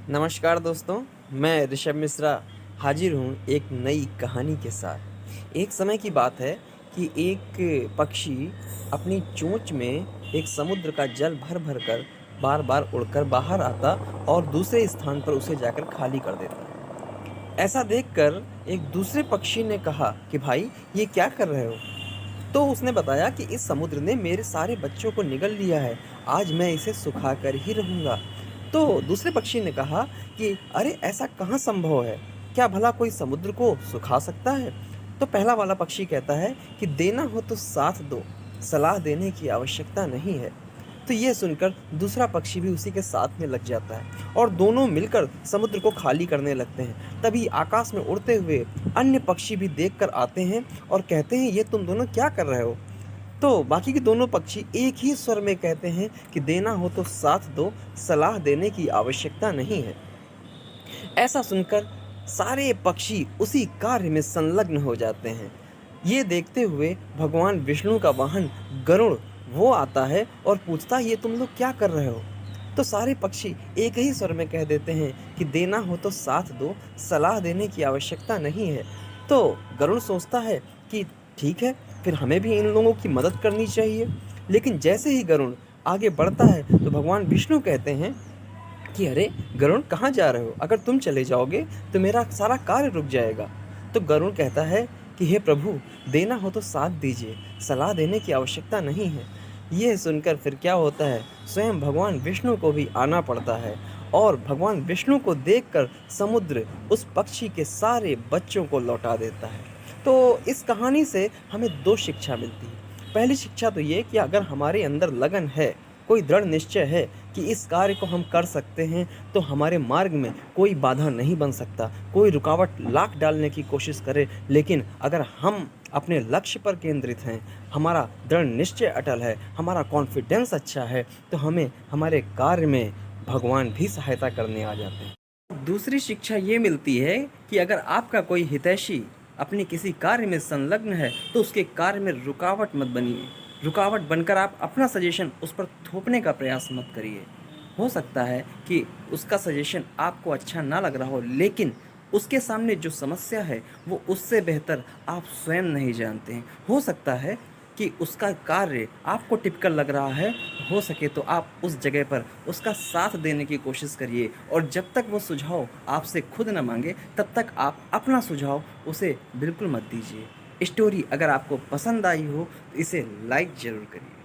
नमस्कार दोस्तों, मैं ऋषभ मिश्रा हाजिर हूँ एक नई कहानी के साथ। एक समय की बात है कि एक पक्षी अपनी चोंच में एक समुद्र का जल भर-भर कर बार-बार उड़कर बाहर आता और दूसरे स्थान पर उसे जाकर खाली कर देता। ऐसा देखकर एक दूसरे पक्षी ने कहा कि भाई ये क्या कर रहे हो? तो उसने बताया कि इस समुद्र ने मेरे सारे बच्चों को निगल लिया है, आज मैं इसे सुखाकर ही रहूँगा। तो दूसरे पक्षी ने कहा कि अरे ऐसा कहाँ संभव है? क्या भला कोई समुद्र को सुखा सकता है? तो पहला वाला पक्षी कहता है कि देना हो तो साथ दो, सलाह देने की आवश्यकता नहीं है। तो ये सुनकर दूसरा पक्षी भी उसी के साथ में लग जाता है और दोनों मिलकर समुद्र को खाली करने लगते हैं। तभी आकाश में उड़ते हुए अन्य पक्षी भी देखकर आते हैं और कहते हैं ये तुम दोनों क्या कर रहे हो? तो बाकी के दोनों पक्षी एक ही स्वर में कहते हैं कि देना हो तो साथ दो, सलाह देने की आवश्यकता नहीं है। ऐसा सुनकर सारे पक्षी उसी कार्य में संलग्न हो जाते हैं। ये देखते हुए भगवान विष्णु का वाहन गरुड़ वो आता है और पूछता है ये तुम लोग क्या कर रहे हो? तो सारे पक्षी एक ही स्वर में कह देते हैं कि देना हो तो साथ दो, सलाह देने की आवश्यकता नहीं है। तो गरुड़ सोचता है कि ठीक है, फिर हमें भी इन लोगों की मदद करनी चाहिए। लेकिन जैसे ही गरुड़ आगे बढ़ता है तो भगवान विष्णु कहते हैं कि अरे गरुड़ कहाँ जा रहे हो? अगर तुम चले जाओगे तो मेरा सारा कार्य रुक जाएगा। तो गरुड़ कहता है कि हे प्रभु, देना हो तो साथ दीजिए, सलाह देने की आवश्यकता नहीं है। ये सुनकर फिर क्या होता है, स्वयं भगवान विष्णु को भी आना पड़ता है और भगवान विष्णु को देखकर समुद्र उस पक्षी के सारे बच्चों को लौटा देता है। तो इस कहानी से हमें 2 शिक्षा मिलती है। पहली शिक्षा तो ये कि अगर हमारे अंदर लगन है, कोई दृढ़ निश्चय है कि इस कार्य को हम कर सकते हैं, तो हमारे मार्ग में कोई बाधा नहीं बन सकता। कोई रुकावट लाख डालने की कोशिश करे, लेकिन अगर हम अपने लक्ष्य पर केंद्रित हैं, हमारा दृढ़ निश्चय अटल है, हमारा कॉन्फिडेंस अच्छा है, तो हमें हमारे कार्य में भगवान भी सहायता करने आ जाते हैं। दूसरी शिक्षा ये मिलती है कि अगर आपका कोई हितैषी अपने किसी कार्य में संलग्न है, तो उसके कार्य में रुकावट मत बनिए। रुकावट बनकर आप अपना सजेशन उस पर थोपने का प्रयास मत करिए। हो सकता है कि उसका सजेशन आपको अच्छा ना लग रहा हो, लेकिन उसके सामने जो समस्या है वो उससे बेहतर आप स्वयं नहीं जानते हैं। हो सकता है कि उसका कार्य आपको टिपिकल लग रहा है, हो सके तो आप उस जगह पर उसका साथ देने की कोशिश करिए और जब तक वो सुझाव आपसे खुद न मांगे तब तक आप अपना सुझाव उसे बिल्कुल मत दीजिए। स्टोरी अगर आपको पसंद आई हो तो इसे लाइक ज़रूर करिए।